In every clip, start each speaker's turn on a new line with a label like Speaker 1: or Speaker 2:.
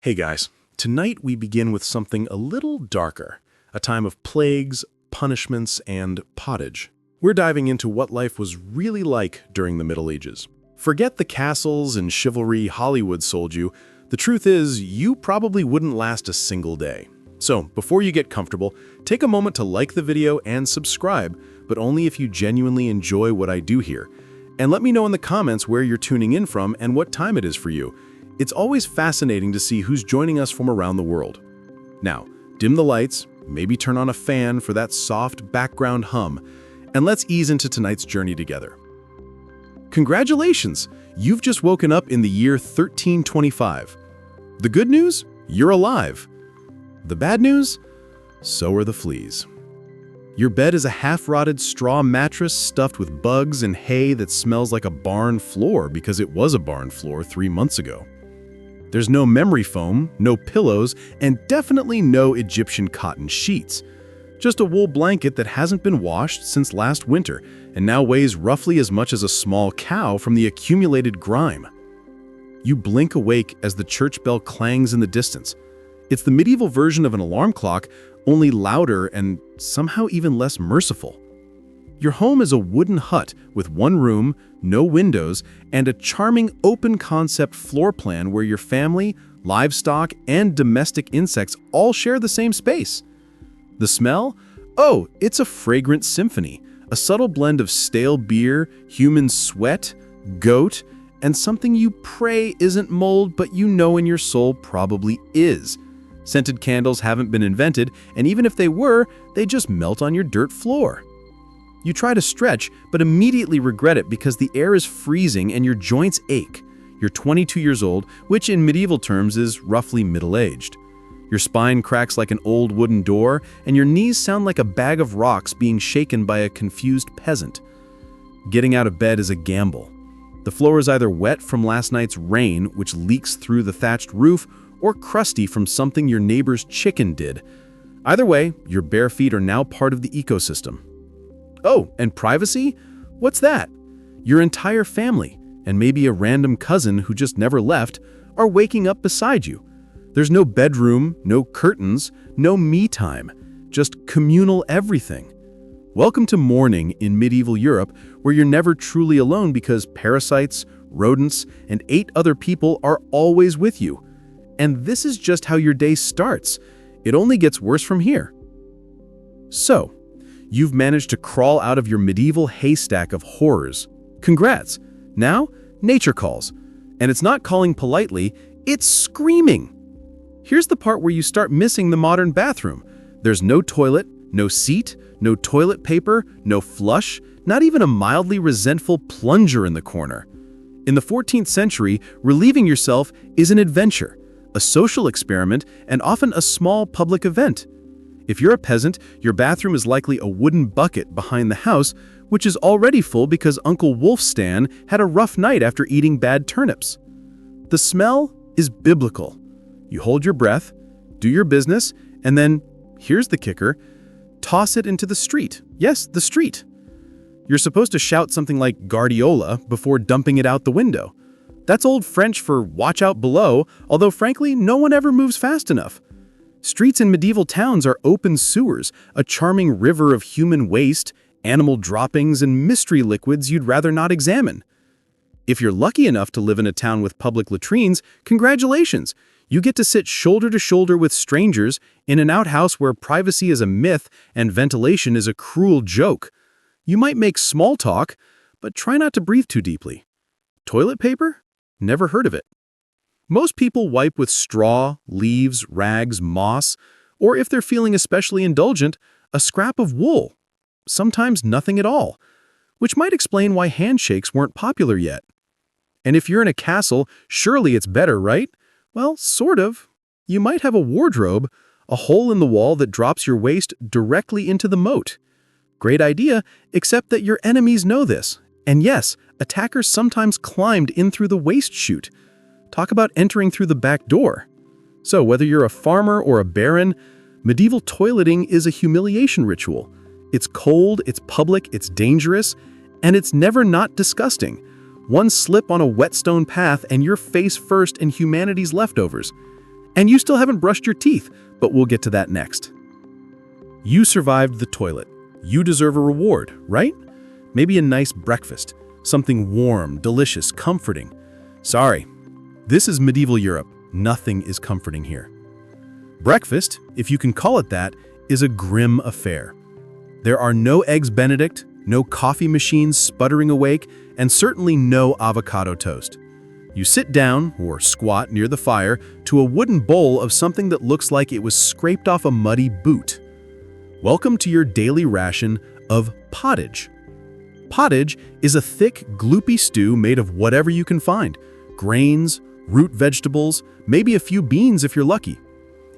Speaker 1: Hey guys, tonight we begin with something a little darker, a time of plagues, punishments, and pottage. We're diving into what life was really like during the Middle Ages. Forget the castles and chivalry Hollywood sold you. The truth is, you probably wouldn't last a single day. So, before you get comfortable, take a moment to like the video and subscribe, but only if you genuinely enjoy what I do here. And let me know in the comments where you're tuning in from and what time it is for you. It's always fascinating to see who's joining us from around the world. Now, dim the lights, maybe turn on a fan for that soft background hum, and let's ease into tonight's journey together. Congratulations! You've just woken up in the year 1325. The good news? You're alive. The bad news? So are the fleas. Your bed is a half-rotted straw mattress stuffed with bugs and hay that smells like a barn floor because it was a barn floor 3 months ago. There's no memory foam, no pillows, and definitely no Egyptian cotton sheets. Just a wool blanket that hasn't been washed since last winter and now weighs roughly as much as a small cow from the accumulated grime. You blink awake as the church bell clangs in the distance. It's the medieval version of an alarm clock, only louder and somehow even less merciful. Your home is a wooden hut with one room, no windows, and a charming open-concept floor plan where your family, livestock, and domestic insects all share the same space. The smell? Oh, it's a fragrant symphony, a subtle blend of stale beer, human sweat, goat, and something you pray isn't mold but you know in your soul probably is. Scented candles haven't been invented, and even if they were, they just melt on your dirt floor. You try to stretch, but immediately regret it because the air is freezing and your joints ache. You're 22 years old, which in medieval terms is roughly middle-aged. Your spine cracks like an old wooden door, and your knees sound like a bag of rocks being shaken by a confused peasant. Getting out of bed is a gamble. The floor is either wet from last night's rain, which leaks through the thatched roof, or crusty from something your neighbor's chicken did. Either way, your bare feet are now part of the ecosystem. Oh, and privacy? What's that? Your entire family, and maybe a random cousin who just never left, are waking up beside you. There's no bedroom, no curtains, no me time, just communal everything. Welcome to morning in medieval Europe, where you're never truly alone because parasites, rodents, and 8 other people are always with you. And this is just how your day starts. It only gets worse from here. So, you've managed to crawl out of your medieval haystack of horrors. Congrats! Now, nature calls. And it's not calling politely, it's screaming. Here's the part where you start missing the modern bathroom. There's no toilet, no seat, no toilet paper, no flush, not even a mildly resentful plunger in the corner. In the 14th century, relieving yourself is an adventure, a social experiment, and often a small public event. If you're a peasant, your bathroom is likely a wooden bucket behind the house, which is already full because Uncle Wolfstan had a rough night after eating bad turnips. The smell is biblical. You hold your breath, do your business, and then, here's the kicker, toss it into the street. Yes, the street. You're supposed to shout something like Guardiola before dumping it out the window. That's old French for watch out below, although frankly, no one ever moves fast enough. Streets in medieval towns are open sewers, a charming river of human waste, animal droppings, and mystery liquids you'd rather not examine. If you're lucky enough to live in a town with public latrines, congratulations! You get to sit shoulder to shoulder with strangers in an outhouse where privacy is a myth and ventilation is a cruel joke. You might make small talk, but try not to breathe too deeply. Toilet paper? Never heard of it. Most people wipe with straw, leaves, rags, moss, or if they're feeling especially indulgent, a scrap of wool. Sometimes nothing at all, which might explain why handshakes weren't popular yet. And if you're in a castle, surely it's better, right? Well, sort of. You might have a wardrobe, a hole in the wall that drops your waist directly into the moat. Great idea, except that your enemies know this. And yes, attackers sometimes climbed in through the waist chute. Talk about entering through the back door. So whether you're a farmer or a baron, medieval toileting is a humiliation ritual. It's cold, it's public, it's dangerous, and it's never not disgusting. One slip on a whetstone path and you're face first in humanity's leftovers. And you still haven't brushed your teeth, but we'll get to that next. You survived the toilet. You deserve a reward, right? Maybe a nice breakfast, something warm, delicious, comforting. Sorry, this is medieval Europe. Nothing is comforting here. Breakfast, if you can call it that, is a grim affair. There are no eggs Benedict, no coffee machines sputtering awake, and certainly no avocado toast. You sit down, or squat near the fire, to a wooden bowl of something that looks like it was scraped off a muddy boot. Welcome to your daily ration of pottage. Pottage is a thick, gloopy stew made of whatever you can find. Grains, root vegetables, maybe a few beans if you're lucky.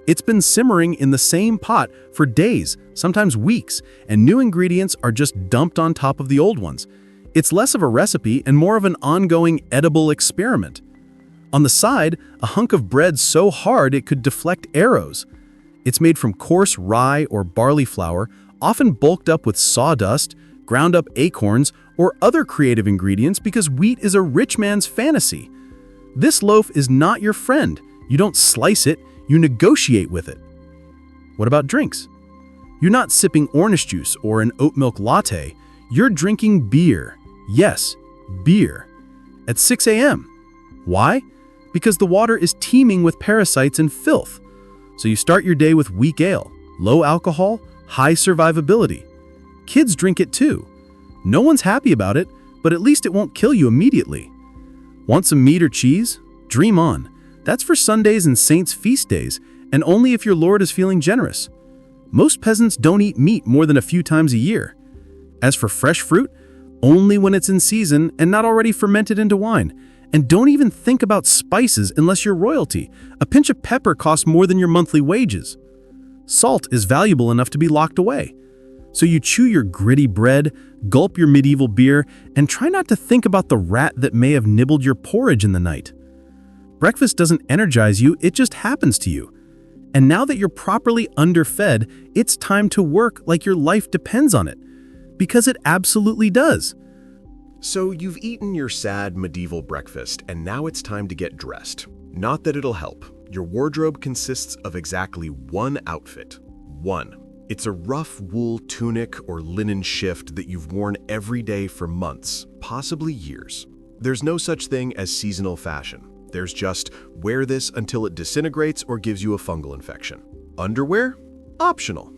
Speaker 1: It's been simmering in the same pot for days, sometimes weeks, and new ingredients are just dumped on top of the old ones. It's less of a recipe and more of an ongoing edible experiment. On the side, a hunk of bread so hard it could deflect arrows. It's made from coarse rye or barley flour, often bulked up with sawdust, ground up acorns, or other creative ingredients because wheat is a rich man's fantasy. This loaf is not your friend. You don't slice it, you negotiate with it. What about drinks? You're not sipping orange juice or an oat milk latte. You're drinking beer. Yes, beer. At 6 a.m. Why? Because the water is teeming with parasites and filth. So you start your day with weak ale, low alcohol, high survivability. Kids drink it too. No one's happy about it, but at least it won't kill you immediately. Want some meat or cheese? Dream on. That's for Sundays and saints' feast days, and only if your Lord is feeling generous. Most peasants don't eat meat more than a few times a year. As for fresh fruit, only when it's in season and not already fermented into wine. And don't even think about spices unless you're royalty. A pinch of pepper costs more than your monthly wages. Salt is valuable enough to be locked away. So you chew your gritty bread, gulp your medieval beer, and try not to think about the rat that may have nibbled your porridge in the night. Breakfast doesn't energize you, it just happens to you. And now that you're properly underfed, it's time to work like your life depends on it. Because it absolutely does.
Speaker 2: So you've eaten your sad medieval breakfast, and now it's time to get dressed. Not that it'll help. Your wardrobe consists of exactly one outfit. One. It's a rough wool tunic or linen shift that you've worn every day for months, possibly years. There's no such thing as seasonal fashion. There's just wear this until it disintegrates or gives you a fungal infection. Underwear? Optional.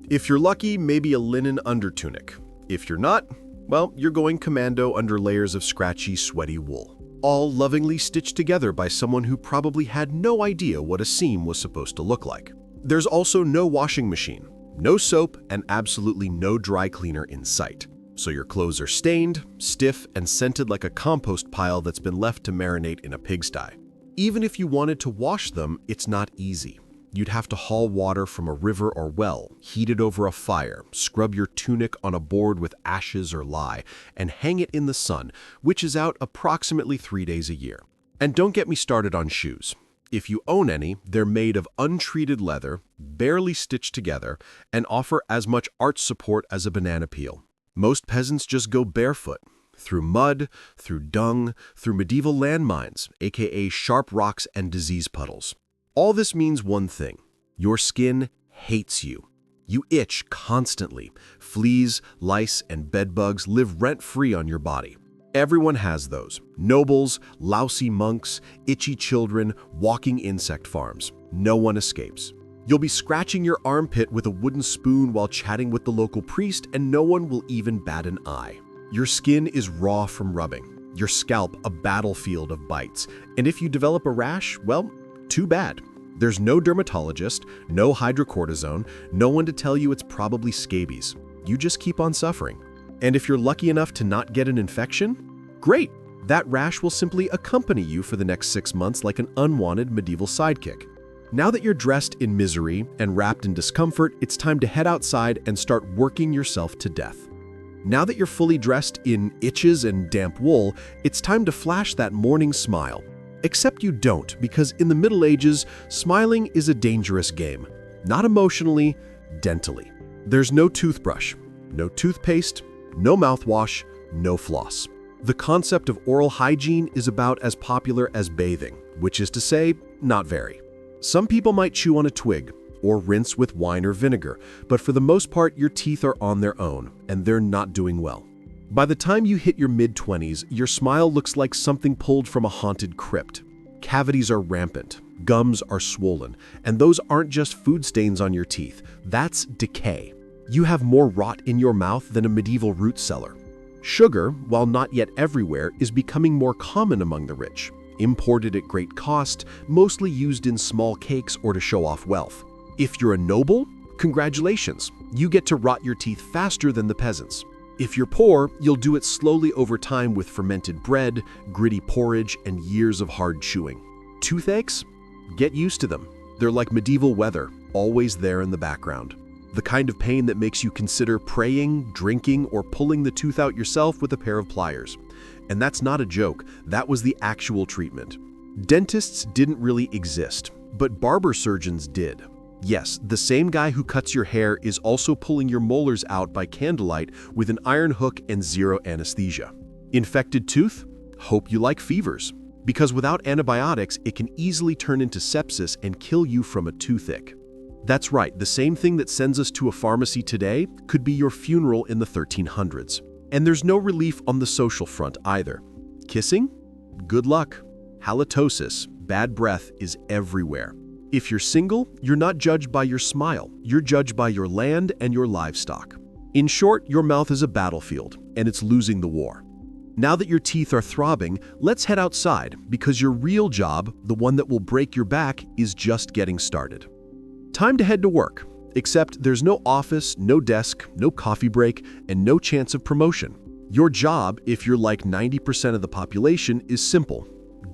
Speaker 2: If you're lucky, maybe a linen undertunic. If you're not, well, you're going commando under layers of scratchy, sweaty wool. All lovingly stitched together by someone who probably had no idea what a seam was supposed to look like. There's also no washing machine, no soap, and absolutely no dry cleaner in sight. So your clothes are stained, stiff, and scented like a compost pile that's been left to marinate in a pigsty. Even if you wanted to wash them, it's not easy. You'd have to haul water from a river or well, heat it over a fire, scrub your tunic on a board with ashes or lye, and hang it in the sun, which is out approximately 3 days a year. And don't get me started on shoes. If you own any, they're made of untreated leather, barely stitched together, and offer as much arch support as a banana peel. Most peasants just go barefoot, through mud, through dung, through medieval landmines, aka sharp rocks and disease puddles. All this means one thing. Your skin hates you. You itch constantly. Fleas, lice, and bedbugs live rent-free on your body. Everyone has those. Nobles, lousy monks, itchy children, walking insect farms. No one escapes. You'll be scratching your armpit with a wooden spoon while chatting with the local priest, and no one will even bat an eye. Your skin is raw from rubbing. Your scalp a battlefield of bites. And if you develop a rash, well, too bad. There's no dermatologist, no hydrocortisone, no one to tell you it's probably scabies. You just keep on suffering. And if you're lucky enough to not get an infection, great. That rash will simply accompany you for the next 6 months like an unwanted medieval sidekick. Now that you're dressed in misery and wrapped in discomfort, it's time to head outside and start working yourself to death. Now that you're fully dressed in itches and damp wool, it's time to flash that morning smile. Except you don't, because in the Middle Ages, smiling is a dangerous game. Not emotionally, dentally. There's no toothbrush, no toothpaste, no mouthwash, no floss. The concept of oral hygiene is about as popular as bathing, which is to say, not very. Some people might chew on a twig or rinse with wine or vinegar, but for the most part, your teeth are on their own, and they're not doing well. By the time you hit your mid-20s, your smile looks like something pulled from a haunted crypt. Cavities are rampant, gums are swollen, and those aren't just food stains on your teeth, that's decay. You have more rot in your mouth than a medieval root cellar. Sugar, while not yet everywhere, is becoming more common among the rich. Imported at great cost, mostly used in small cakes or to show off wealth. If you're a noble, congratulations, you get to rot your teeth faster than the peasants. If you're poor, you'll do it slowly over time with fermented bread, gritty porridge, and years of hard chewing. Toothaches? Get used to them. They're like medieval weather, always there in the background. The kind of pain that makes you consider praying, drinking, or pulling the tooth out yourself with a pair of pliers. And that's not a joke, that was the actual treatment. Dentists didn't really exist, but barber surgeons did. Yes, the same guy who cuts your hair is also pulling your molars out by candlelight with an iron hook and zero anesthesia. Infected tooth? Hope you like fevers. Because without antibiotics, it can easily turn into sepsis and kill you from a toothache. That's right, the same thing that sends us to a pharmacy today could be your funeral in the 1300s. And there's no relief on the social front either. Kissing? Good luck. Halitosis, bad breath, is everywhere. If you're single, you're not judged by your smile, you're judged by your land and your livestock. In short, your mouth is a battlefield, and it's losing the war. Now that your teeth are throbbing, let's head outside, because your real job, the one that will break your back, is just getting started. Time to head to work, except there's no office, no desk, no coffee break, and no chance of promotion. Your job, if you're like 90% of the population, is simple.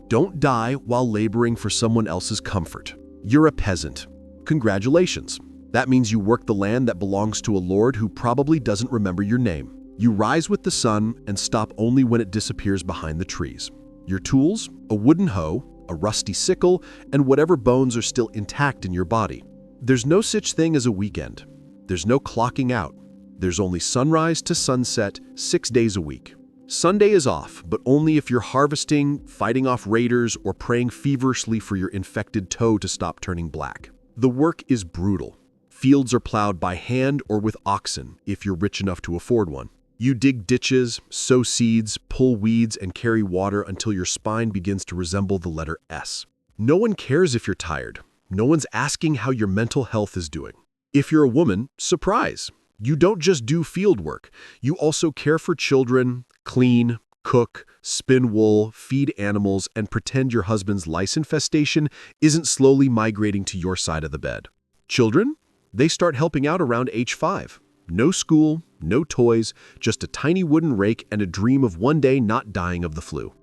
Speaker 2: Don't die while laboring for someone else's comfort. You're a peasant. Congratulations. That means you work the land that belongs to a lord who probably doesn't remember your name. You rise with the sun and stop only when it disappears behind the trees. Your tools? A wooden hoe, a rusty sickle, and whatever bones are still intact in your body. There's no such thing as a weekend. There's no clocking out. There's only sunrise to sunset, 6 days a week. Sunday is off, but only if you're harvesting, fighting off raiders, or praying feverishly for your infected toe to stop turning black. The work is brutal. Fields are plowed by hand or with oxen, if you're rich enough to afford one. You dig ditches, sow seeds, pull weeds, and carry water until your spine begins to resemble the letter S. No one cares if you're tired. No one's asking how your mental health is doing. If you're a woman, surprise! You don't just do field work. You also care for children, clean, cook, spin wool, feed animals, and pretend your husband's lice infestation isn't slowly migrating to your side of the bed. Children? They start helping out around age 5. No school, no toys, just a tiny wooden rake and a dream of one day not dying of the flu.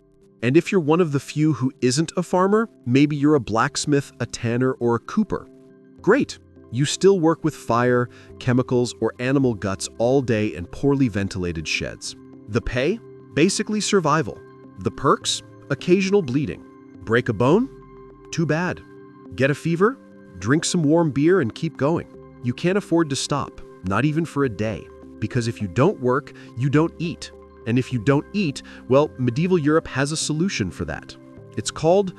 Speaker 2: And if you're one of the few who isn't a farmer, maybe you're a blacksmith, a tanner, or a cooper. Great! You still work with fire, chemicals, or animal guts all day in poorly ventilated sheds. The pay? Basically survival. The perks? Occasional bleeding. Break a bone? Too bad. Get a fever? Drink some warm beer and keep going. You can't afford to stop, not even for a day. Because if you don't work, you don't eat. And if you don't eat, well, medieval Europe has a solution for that. It's called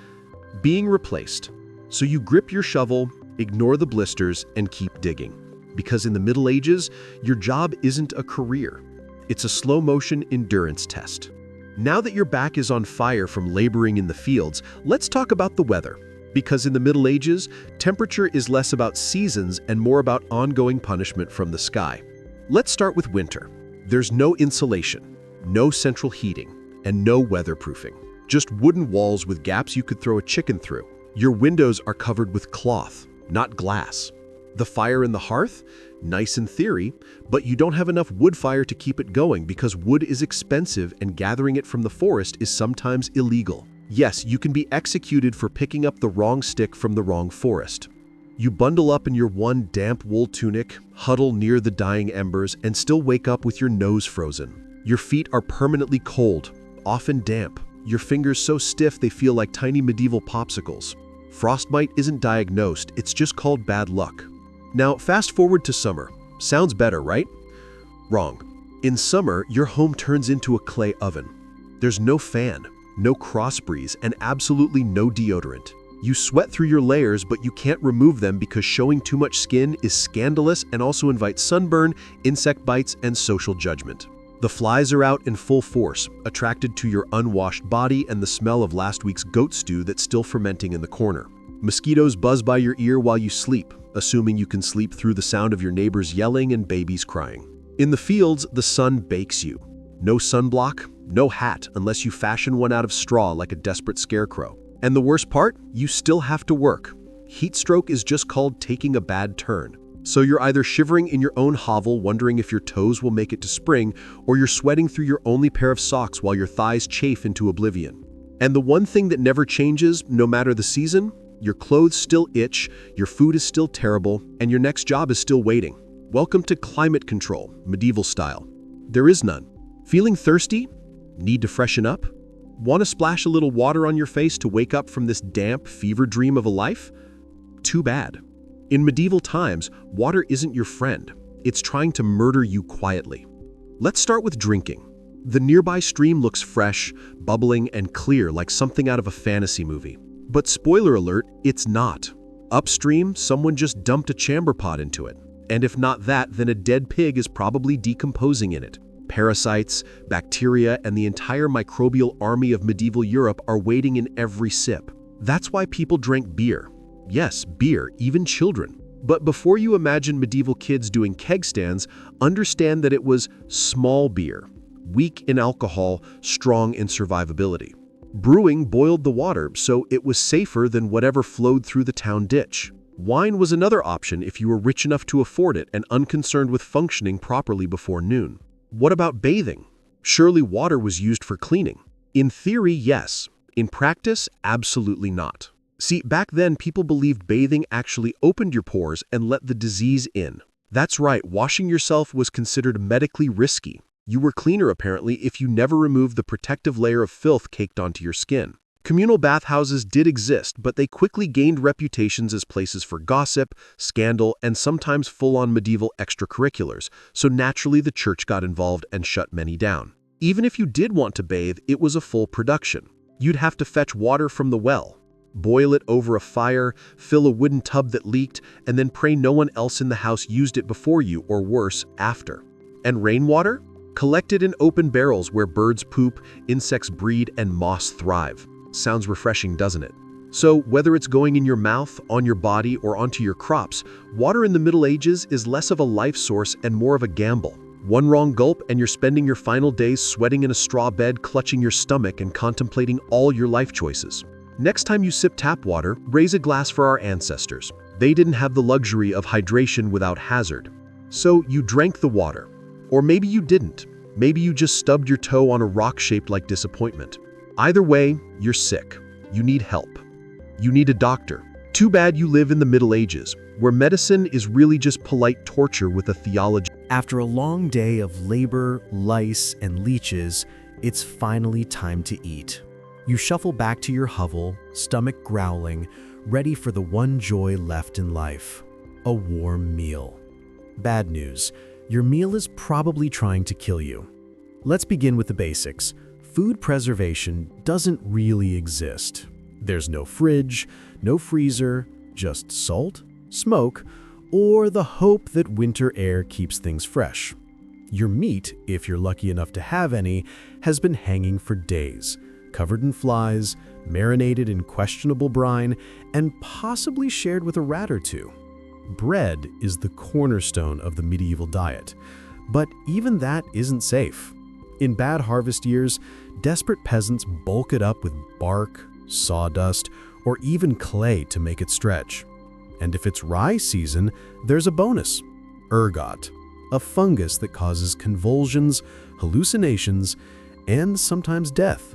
Speaker 2: being replaced. So you grip your shovel, ignore the blisters, and keep digging. Because in the Middle Ages, your job isn't a career. It's a slow-motion endurance test. Now that your back is on fire from laboring in the fields, let's talk about the weather. Because in the Middle Ages, temperature is less about seasons and more about ongoing punishment from the sky. Let's start with winter. There's no insulation, no central heating, and no weatherproofing. Just wooden walls with gaps you could throw a chicken through. Your windows are covered with cloth, not glass. The fire in the hearth? Nice in theory, but you don't have enough wood fire to keep it going because wood is expensive and gathering it from the forest is sometimes illegal. Yes, you can be executed for picking up the wrong stick from the wrong forest. You bundle up in your one damp wool tunic, huddle near the dying embers, and still wake up with your nose frozen. Your feet are permanently cold, often damp. Your fingers so stiff they feel like tiny medieval popsicles. Frostbite isn't diagnosed, it's just called bad luck. Now, fast forward to summer. Sounds better, right? Wrong. In summer, your home turns into a clay oven. There's no fan, no cross breeze, and absolutely no deodorant. You sweat through your layers, but you can't remove them because showing too much skin is scandalous and also invites sunburn, insect bites, and social judgment. The flies are out in full force, attracted to your unwashed body and the smell of last week's goat stew that's still fermenting in the corner. Mosquitoes buzz by your ear while you sleep, assuming you can sleep through the sound of your neighbors yelling and babies crying. In the fields, the sun bakes you. No sunblock, no hat unless you fashion one out of straw like a desperate scarecrow. And the worst part? You still have to work. Heat stroke is just called taking a bad turn. So you're either shivering in your own hovel wondering if your toes will make it to spring, or you're sweating through your only pair of socks while your thighs chafe into oblivion. And the one thing that never changes, no matter the season, your clothes still itch, your food is still terrible, and your next job is still waiting. Welcome to climate control, medieval style. There is none. Feeling thirsty? Need to freshen up? Want to splash a little water on your face to wake up from this damp fever dream of a life? Too bad. In medieval times, water isn't your friend. It's trying to murder you quietly. Let's start with drinking. The nearby stream looks fresh, bubbling, and clear like something out of a fantasy movie. But spoiler alert, it's not. Upstream, someone just dumped a chamber pot into it. And if not that, then a dead pig is probably decomposing in it. Parasites, bacteria, and the entire microbial army of medieval Europe are waiting in every sip. That's why people drank beer. Yes, beer, even children. But before you imagine medieval kids doing keg stands, understand that it was small beer, weak in alcohol, strong in survivability. Brewing boiled the water, so it was safer than whatever flowed through the town ditch. Wine was another option if you were rich enough to afford it and unconcerned with functioning properly before noon. What about bathing? Surely water was used for cleaning. In theory, yes. In practice, absolutely not. See, back then people believed bathing actually opened your pores and let the disease in. That's right, washing yourself was considered medically risky. You were cleaner apparently if you never removed the protective layer of filth caked onto your skin. Communal bathhouses did exist, but they quickly gained reputations as places for gossip, scandal, and sometimes full-on medieval extracurriculars, so naturally the church got involved and shut many down. Even if you did want to bathe, it was a full production. You'd have to fetch water from the well, boil it over a fire, fill a wooden tub that leaked, and then pray no one else in the house used it before you, or worse, after. And rainwater? Collected in open barrels where birds poop, insects breed, and moss thrive. Sounds refreshing, doesn't it? So, whether it's going in your mouth, on your body, or onto your crops, water in the Middle Ages is less of a life source and more of a gamble. One wrong gulp and you're spending your final days sweating in a straw bed, clutching your stomach and contemplating all your life choices. Next time you sip tap water, raise a glass for our ancestors. They didn't have the luxury of hydration without hazard. So you drank the water. Or maybe you didn't. Maybe you just stubbed your toe on a rock shaped like disappointment. Either way, you're sick. You need help. You need a doctor. Too bad you live in the Middle Ages, where medicine is really just polite torture with a theology.
Speaker 3: After a long day of labor, lice, and leeches, it's finally time to eat. You shuffle back to your hovel, stomach growling, ready for the one joy left in life: a warm meal. Bad news, your meal is probably trying to kill you. Let's begin with the basics. Food preservation doesn't really exist. There's no fridge, no freezer, just salt, smoke, or the hope that winter air keeps things fresh. Your meat, if you're lucky enough to have any, has been hanging for days, covered in flies, marinated in questionable brine, and possibly shared with a rat or two. Bread is the cornerstone of the medieval diet, but even that isn't safe. In bad harvest years, desperate peasants bulk it up with bark, sawdust, or even clay to make it stretch. And if it's rye season, there's a bonus: ergot, a fungus that causes convulsions, hallucinations, and sometimes death.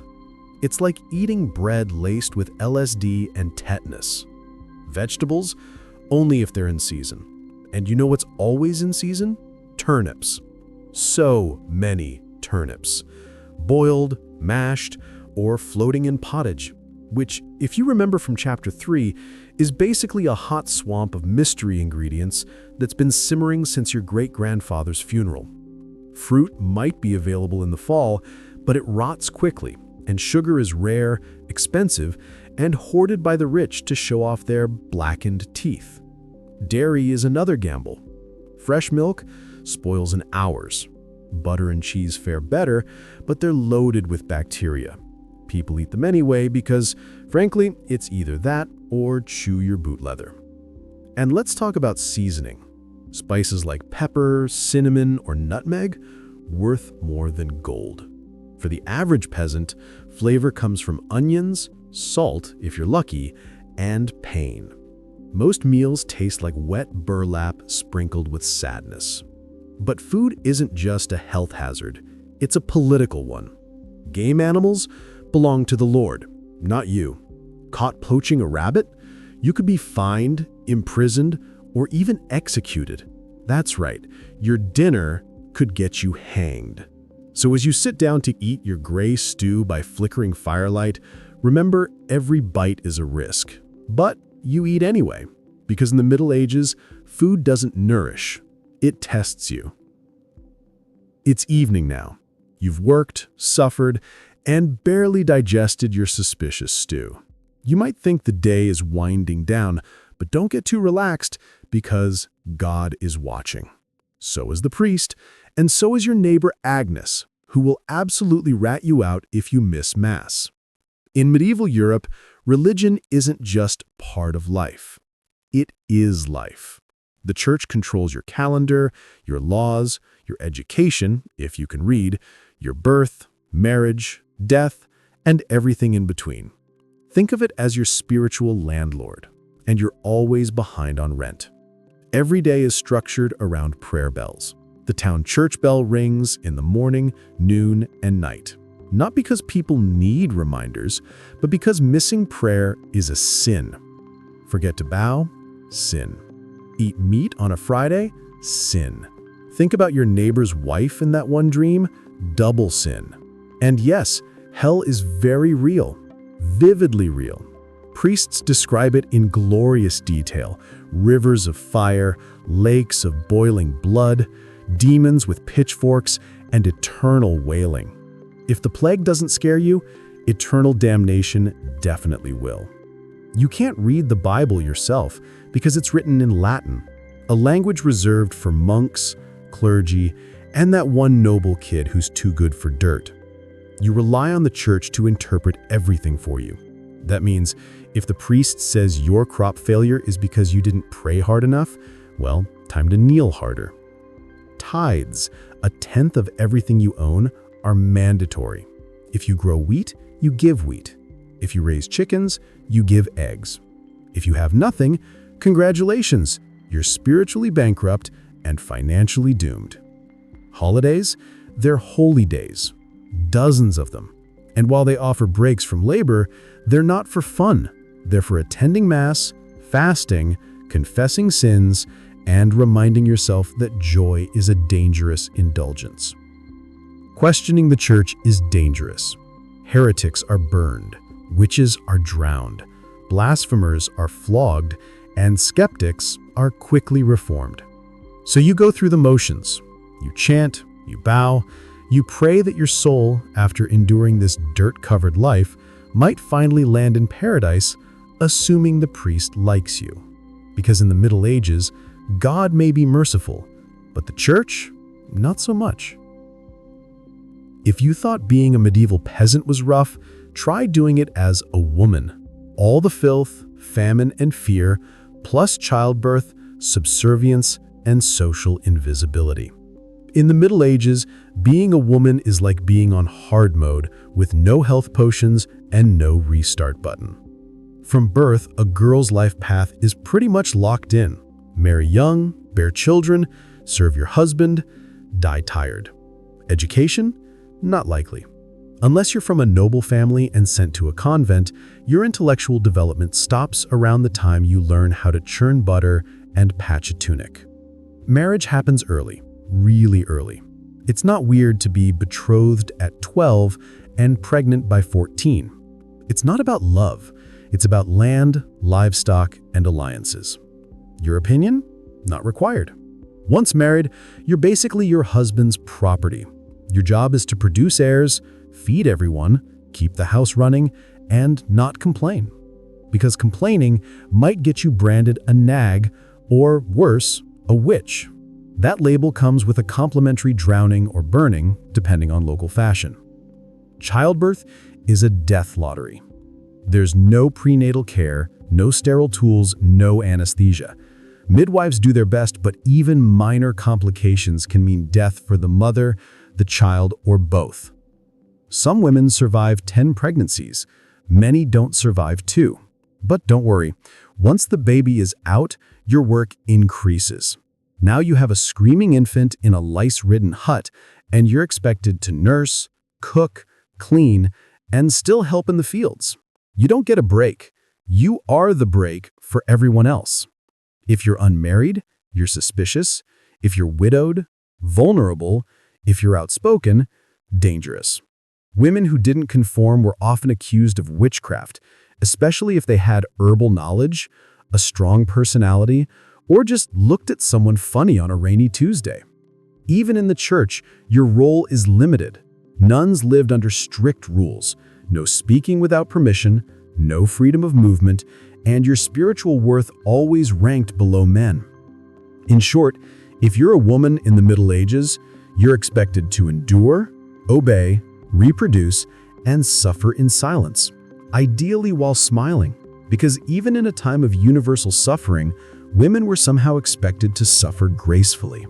Speaker 3: It's like eating bread laced with LSD and tetanus. Vegetables? Only if they're in season. And you know what's always in season? Turnips. So many turnips. Boiled, mashed, or floating in pottage, which, if you remember from Chapter 3, is basically a hot swamp of mystery ingredients that's been simmering since your great-grandfather's funeral. Fruit might be available in the fall, but it rots quickly, and sugar is rare, expensive, and hoarded by the rich to show off their blackened teeth. Dairy is another gamble. Fresh milk spoils in hours. Butter and cheese fare better, but they're loaded with bacteria. People eat them anyway because, frankly, it's either that or chew your boot leather. And let's talk about seasoning. Spices like pepper, cinnamon, or nutmeg, worth more than gold. For the average peasant, flavor comes from onions, salt, if you're lucky, and pain. Most meals taste like wet burlap sprinkled with sadness. But food isn't just a health hazard, it's a political one. Game animals belong to the Lord, not you. Caught poaching a rabbit? You could be fined, imprisoned, or even executed. That's right, your dinner could get you hanged. So as you sit down to eat your gray stew by flickering firelight, remember every bite is a risk. But you eat anyway, because in the Middle Ages, food doesn't nourish, it tests you. It's evening now. You've worked, suffered, and barely digested your suspicious stew. You might think the day is winding down, but don't get too relaxed because God is watching. So is the priest, and so is your neighbor Agnes, who will absolutely rat you out if you miss Mass. In medieval Europe, religion isn't just part of life. It is life. The church controls your calendar, your laws, your education, if you can read, your birth, marriage, death, and everything in between. Think of it as your spiritual landlord, and you're always behind on rent. Every day is structured around prayer bells. The town church bell rings in the morning, noon, and night. Not because people need reminders, but because missing prayer is a sin. Forget to bow? Sin. Eat meat on a Friday? Sin. Think about your neighbor's wife in that one dream? Double sin. And yes, hell is very real, vividly real. Priests describe it in glorious detail: rivers of fire, lakes of boiling blood, demons with pitchforks, and eternal wailing. If the plague doesn't scare you, eternal damnation definitely will. You can't read the Bible yourself because it's written in Latin, a language reserved for monks, clergy, and that one noble kid who's too good for dirt. You rely on the church to interpret everything for you. That means if the priest says your crop failure is because you didn't pray hard enough, well, time to kneel harder. Tithes, a tenth of everything you own, are mandatory. If you grow wheat, you give wheat. If you raise chickens, you give eggs. If you have nothing, congratulations, you're spiritually bankrupt and financially doomed. Holidays, they're holy days, dozens of them. And while they offer breaks from labor, they're not for fun. They're for attending Mass, fasting, confessing sins, and reminding yourself that joy is a dangerous indulgence. Questioning the church is dangerous. Heretics are burned, witches are drowned, blasphemers are flogged, and skeptics are quickly reformed. So you go through the motions. You chant, you bow, you pray that your soul, after enduring this dirt-covered life, might finally land in paradise, assuming the priest likes you. Because in the Middle Ages, God may be merciful, but the church, not so much. If you thought being a medieval peasant was rough, try doing it as a woman. All the filth, famine, and fear, plus childbirth, subservience, and social invisibility. In the Middle Ages, being a woman is like being on hard mode with no health potions and no restart button. From birth, a girl's life path is pretty much locked in. Marry young, bear children, serve your husband, die tired. Education? Not likely. Unless you're from a noble family and sent to a convent, your intellectual development stops around the time you learn how to churn butter and patch a tunic. Marriage happens early, really early. It's not weird to be betrothed at 12 and pregnant by 14. It's not about love. It's about land, livestock, and alliances. Your opinion? Not required. Once married, you're basically your husband's property. Your job is to produce heirs, feed everyone, keep the house running, and not complain. because complaining might get you branded a nag or, worse, a witch. That label comes with a complimentary drowning or burning, depending on local fashion. Childbirth is a death lottery. There's no prenatal care, no sterile tools, no anesthesia. Midwives do their best, but even minor complications can mean death for the mother, the child, or both. Some women survive 10 pregnancies. Many don't survive 2. But don't worry, once the baby is out, your work increases. Now you have a screaming infant in a lice-ridden hut, and you're expected to nurse, cook, clean, and still help in the fields. You don't get a break. You are the break for everyone else. If you're unmarried, you're suspicious. If you're widowed, vulnerable. If you're outspoken, dangerous. Women who didn't conform were often accused of witchcraft, especially if they had herbal knowledge, a strong personality, or just looked at someone funny on a rainy Tuesday. Even in the church, your role is limited. Nuns lived under strict rules: no speaking without permission, no freedom of movement, and your spiritual worth always ranked below men. In short, if you're a woman in the Middle Ages, you're expected to endure, obey, reproduce, and suffer in silence, ideally while smiling, because even in a time of universal suffering, women were somehow expected to suffer gracefully.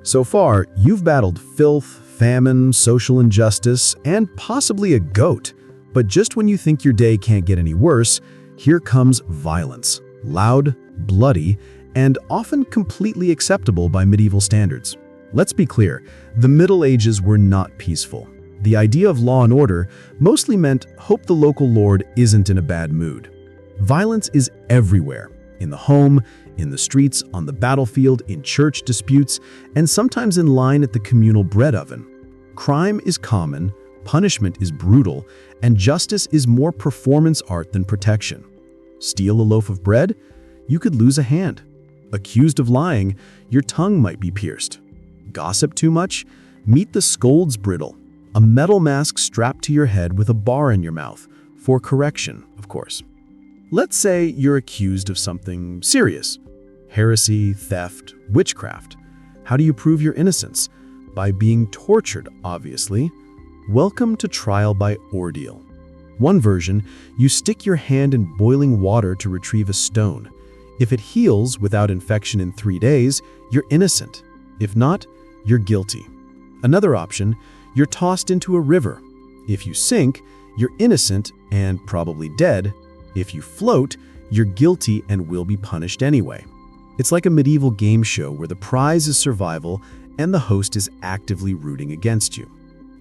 Speaker 3: So far, you've battled filth, famine, social injustice, and possibly a goat. But just when you think your day can't get any worse, here comes violence, loud, bloody, and often completely acceptable by medieval standards. Let's be clear, the Middle Ages were not peaceful. The idea of law and order mostly meant hope the local lord isn't in a bad mood. Violence is everywhere, in the home, in the streets, on the battlefield, in church disputes, and sometimes in line at the communal bread oven. Crime is common, punishment is brutal, and justice is more performance art than protection. Steal a loaf of bread? You could lose a hand. Accused of lying, your tongue might be pierced. Gossip too much? Meet the scold's bridle, a metal mask strapped to your head with a bar in your mouth, for correction, of course. Let's say you're accused of something serious: heresy, theft, witchcraft. How do you prove your innocence? By being tortured, obviously. Welcome to trial by ordeal. One version, you stick your hand in boiling water to retrieve a stone. If it heals without infection in 3 days, you're innocent. If not, you're guilty. Another option, you're tossed into a river. If you sink, you're innocent and probably dead. If you float, you're guilty and will be punished anyway. It's like a medieval game show where the prize is survival and the host is actively rooting against you.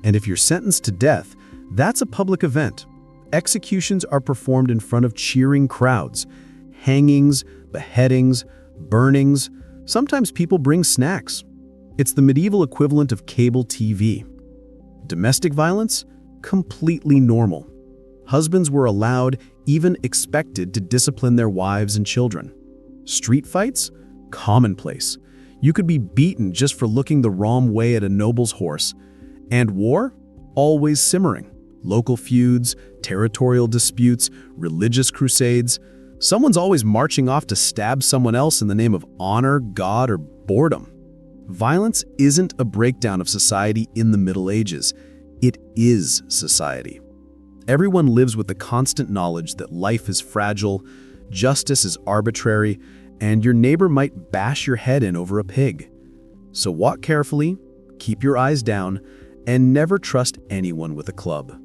Speaker 3: And if you're sentenced to death, that's a public event. Executions are performed in front of cheering crowds. Hangings, beheadings, burnings. Sometimes people bring snacks. It's the medieval equivalent of cable TV. Domestic violence? Completely normal. Husbands were allowed, even expected, to discipline their wives and children. Street fights? Commonplace. You could be beaten just for looking the wrong way at a noble's horse. And war? Always simmering. Local feuds, territorial disputes, religious crusades. Someone's always marching off to stab someone else in the name of honor, God, or boredom. Violence isn't a breakdown of society in the Middle Ages. It is society. Everyone lives with the constant knowledge that life is fragile, justice is arbitrary, and your neighbor might bash your head in over a pig. So walk carefully, keep your eyes down, and never trust anyone with a club.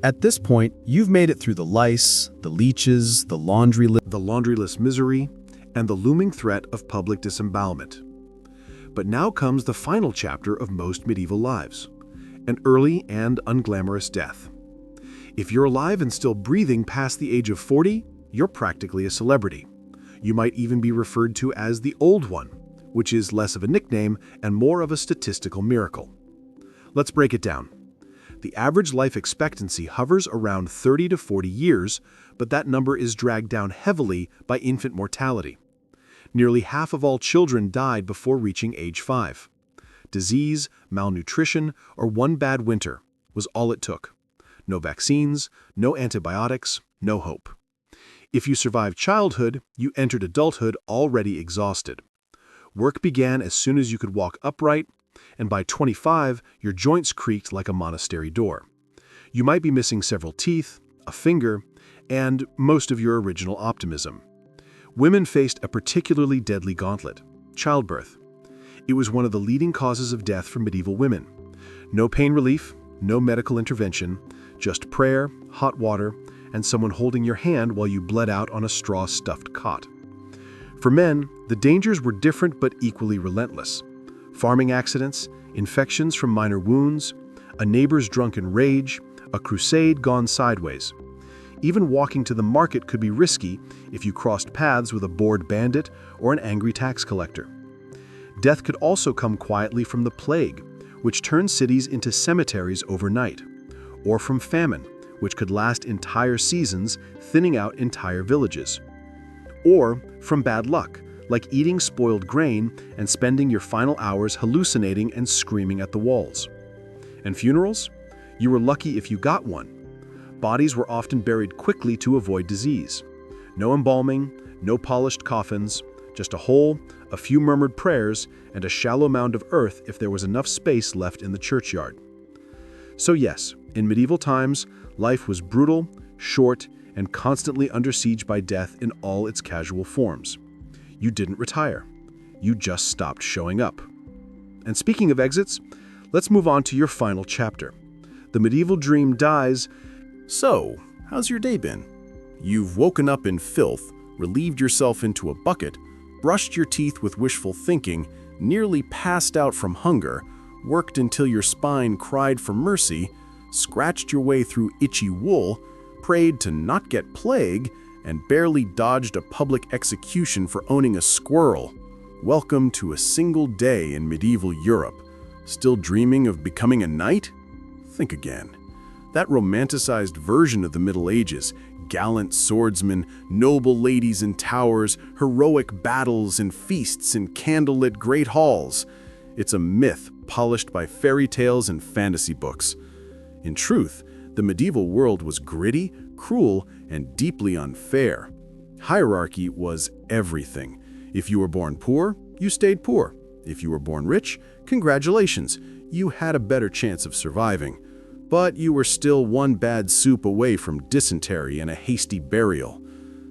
Speaker 3: At this point, you've made it through the lice, the leeches, the
Speaker 2: Laundryless misery, and the looming threat of public disembowelment. But now comes the final chapter of most medieval lives: an early and unglamorous death. If you're alive and still breathing past the age of 40, you're practically a celebrity. You might even be referred to as the Old One, which is less of a nickname and more of a statistical miracle. Let's break it down. The average life expectancy hovers around 30 to 40 years, but that number is dragged down heavily by infant mortality. Nearly half of all children died before reaching age 5. Disease, malnutrition, or one bad winter was all it took. No vaccines, no antibiotics, no hope. If you survived childhood, you entered adulthood already exhausted. Work began as soon as you could walk upright, and by 25, your joints creaked like a monastery door. You might be missing several teeth, a finger, and most of your original optimism. Women faced a particularly deadly gauntlet: childbirth. It was one of the leading causes of death for medieval women. No pain relief, no medical intervention, just prayer, hot water, and someone holding your hand while you bled out on a straw-stuffed cot. For men, the dangers were different but equally relentless. Farming accidents, infections from minor wounds, a neighbor's drunken rage, a crusade gone sideways. Even walking to the market could be risky if you crossed paths with a bored bandit or an angry tax collector. Death could also come quietly from the plague, which turned cities into cemeteries overnight, or from famine, which could last entire seasons, thinning out entire villages. Or from bad luck, like eating spoiled grain and spending your final hours hallucinating and screaming at the walls. And funerals? You were lucky if you got one. Bodies were often buried quickly to avoid disease. No embalming, no polished coffins, just a hole, a few murmured prayers, and a shallow mound of earth if there was enough space left in the churchyard. So yes, in medieval times, life was brutal, short, and constantly under siege by death in all its casual forms. You didn't retire. You just stopped showing up. And speaking of exits, let's move on to your final chapter. The medieval dream dies.
Speaker 1: So, how's your day been? You've woken up in filth, relieved yourself into a bucket, brushed your teeth with wishful thinking, nearly passed out from hunger, worked until your spine cried for mercy, scratched your way through itchy wool, prayed to not get plague, and barely dodged a public execution for owning a squirrel. Welcome to a single day in medieval Europe. Still dreaming of becoming a knight? Think again. That romanticized version of the Middle Ages, gallant swordsmen, noble ladies in towers, heroic battles and feasts in candlelit great halls. It's a myth polished by fairy tales and fantasy books. In truth, the medieval world was gritty, cruel, and deeply unfair. Hierarchy was everything. If you were born poor, you stayed poor. If you were born rich, congratulations, you had a better chance of surviving. But you were still one bad soup away from dysentery and a hasty burial.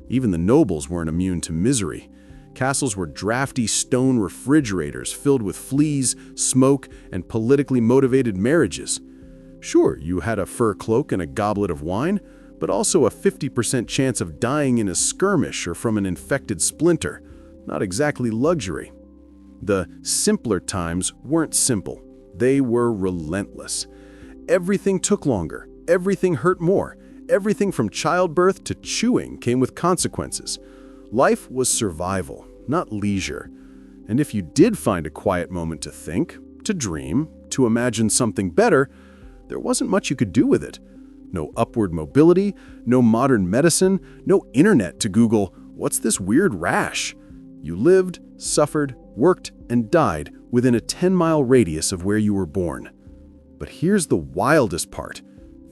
Speaker 1: Even the nobles weren't immune to misery. Castles were drafty stone refrigerators filled with fleas, smoke, and politically motivated marriages. Sure, you had a fur cloak and a goblet of wine, but also a 50% chance of dying in a skirmish or from an infected splinter. Not exactly luxury. The simpler times weren't simple. They were relentless. Everything took longer. Everything hurt more. Everything from childbirth to chewing came with consequences. Life was survival, not leisure. And if you did find a quiet moment to think, to dream, to imagine something better, there wasn't much you could do with it. No upward mobility, no modern medicine, no internet to Google, "What's this weird rash?" You lived, suffered, worked, and died within a 10-mile radius of where you were born. But here's the wildest part.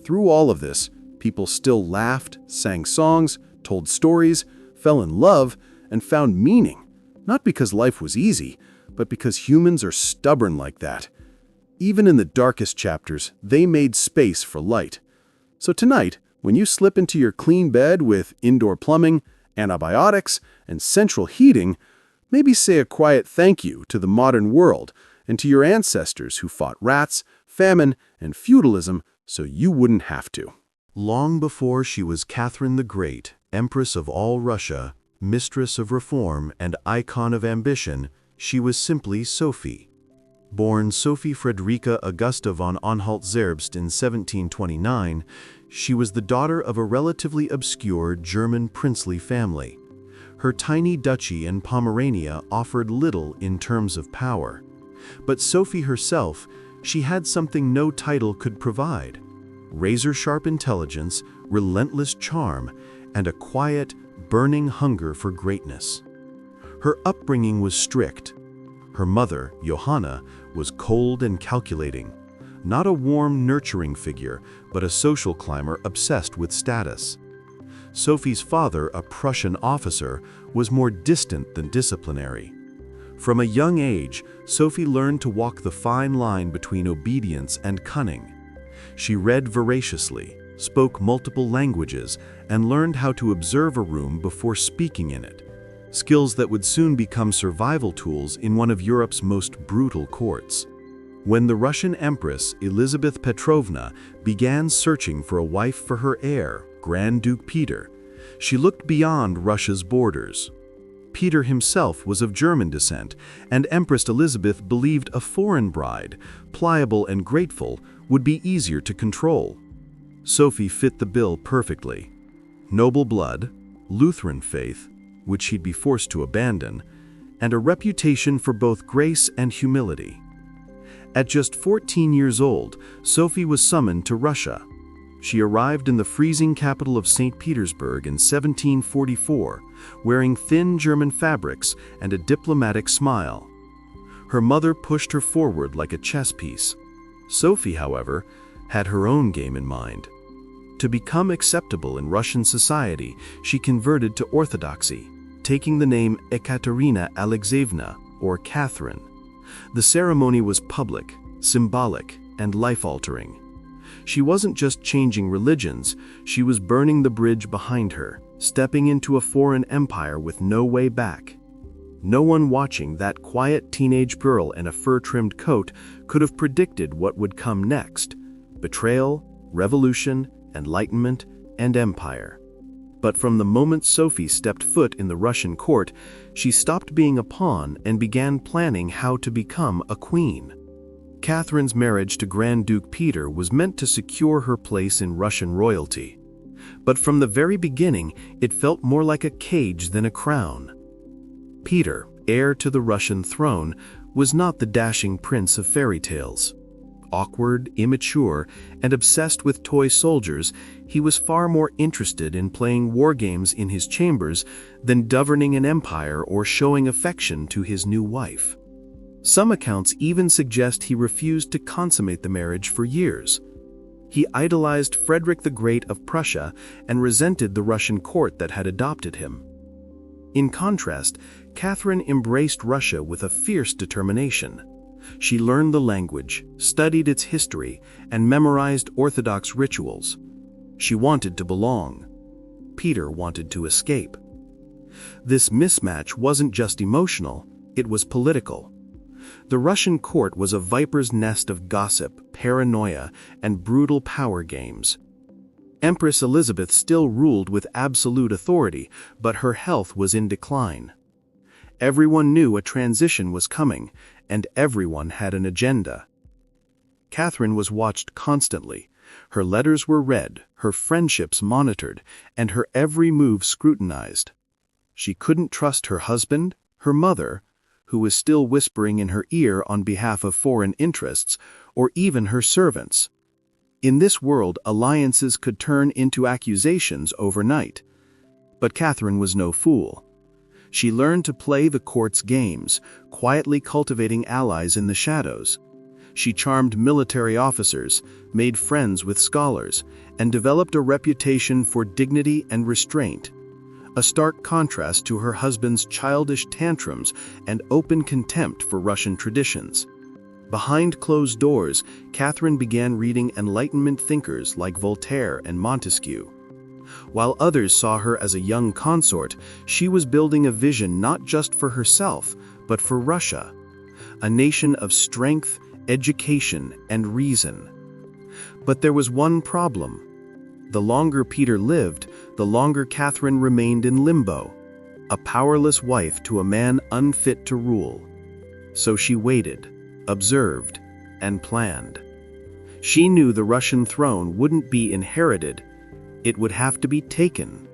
Speaker 1: Through all of this, people still laughed, sang songs, told stories, fell in love, and found meaning. Not because life was easy, but because humans are stubborn like that. Even in the darkest chapters, they made space for light. So tonight, when you slip into your clean bed with indoor plumbing, antibiotics, and central heating, maybe say a quiet thank you to the modern world and to your ancestors who fought rats, famine, and feudalism so you wouldn't have to.
Speaker 3: Long before she was Catherine the Great, Empress of all Russia, mistress of reform, and icon of ambition, she was simply Sophie. Born Sophie Friederike Augusta von Anhalt-Zerbst in 1729, she was the daughter of a relatively obscure German princely family. Her tiny duchy in Pomerania offered little in terms of power. But Sophie herself, she had something no title could provide: razor-sharp intelligence, relentless charm, and a quiet, burning hunger for greatness. Her upbringing was strict. Her mother, Johanna, was cold and calculating, not a warm, nurturing figure, but a social climber obsessed with status.
Speaker 2: Sophie's father, a Prussian officer, was more distant than disciplinary. From a young age, Sophie learned to walk the fine line between obedience and cunning. She read voraciously, spoke multiple languages, and learned how to observe a room before speaking in it, skills that would soon become survival tools in one of Europe's most brutal courts. When the Russian Empress Elizabeth Petrovna began searching for a wife for her heir, Grand Duke Peter, she looked beyond Russia's borders. Peter himself was of German descent, and Empress Elizabeth believed a foreign bride, pliable and grateful, would be easier to control. Sophie fit the bill perfectly. Noble blood, Lutheran faith, which she'd be forced to abandon, and a reputation for both grace and humility. At just 14 years old, Sophie was summoned to Russia. She arrived in the freezing capital of St. Petersburg in 1744, wearing thin German fabrics and a diplomatic smile. Her mother pushed her forward like a chess piece. Sophie, however, had her own game in mind. To become acceptable in Russian society, she converted to Orthodoxy, taking the name Ekaterina Alexeyevna, or Catherine. The ceremony was public, symbolic, and life-altering. She wasn't just changing religions, she was burning the bridge behind her, stepping into a foreign empire with no way back. No one watching that quiet teenage girl in a fur-trimmed coat could have predicted what would come next: betrayal, revolution, enlightenment, and empire. But from the moment Sophie stepped foot in the Russian court, she stopped being a pawn and began planning how to become a queen. Catherine's marriage to Grand Duke Peter was meant to secure her place in Russian royalty. But from the very beginning, it felt more like a cage than a crown. Peter, heir to the Russian throne, was not the dashing prince of fairy tales. Awkward, immature, and obsessed with toy soldiers, he was far more interested in playing war games in his chambers than governing an empire or showing affection to his new wife. Some accounts even suggest he refused to consummate the marriage for years. He idolized Frederick the Great of Prussia and resented the Russian court that had adopted him. In contrast, Catherine embraced Russia with a fierce determination. She learned the language, studied its history, and memorized Orthodox rituals. She wanted to belong. Peter wanted to escape. This mismatch wasn't just emotional, it was political. The Russian court was a viper's nest of gossip, paranoia, and brutal power games. Empress Elizabeth still ruled with absolute authority, but her health was in decline. Everyone knew a transition was coming, and everyone had an agenda. Catherine was watched constantly. Her letters were read, her friendships monitored, and her every move scrutinized. She couldn't trust her husband, her mother, who was still whispering in her ear on behalf of foreign interests, or even her servants. In this world, alliances could turn into accusations overnight. But Catherine was no fool. She learned to play the court's games, quietly cultivating allies in the shadows. She charmed military officers, made friends with scholars, and developed a reputation for dignity and restraint, a stark contrast to her husband's childish tantrums and open contempt for Russian traditions. Behind closed doors, Catherine began reading Enlightenment thinkers like Voltaire and Montesquieu. While others saw her as a young consort, she was building a vision not just for herself, but for Russia, a nation of strength, education, and reason. But there was one problem. The longer Peter lived, the longer Catherine remained in limbo, a powerless wife to a man unfit to rule. So she waited, observed, and planned. She knew the Russian throne wouldn't be inherited, it would have to be taken.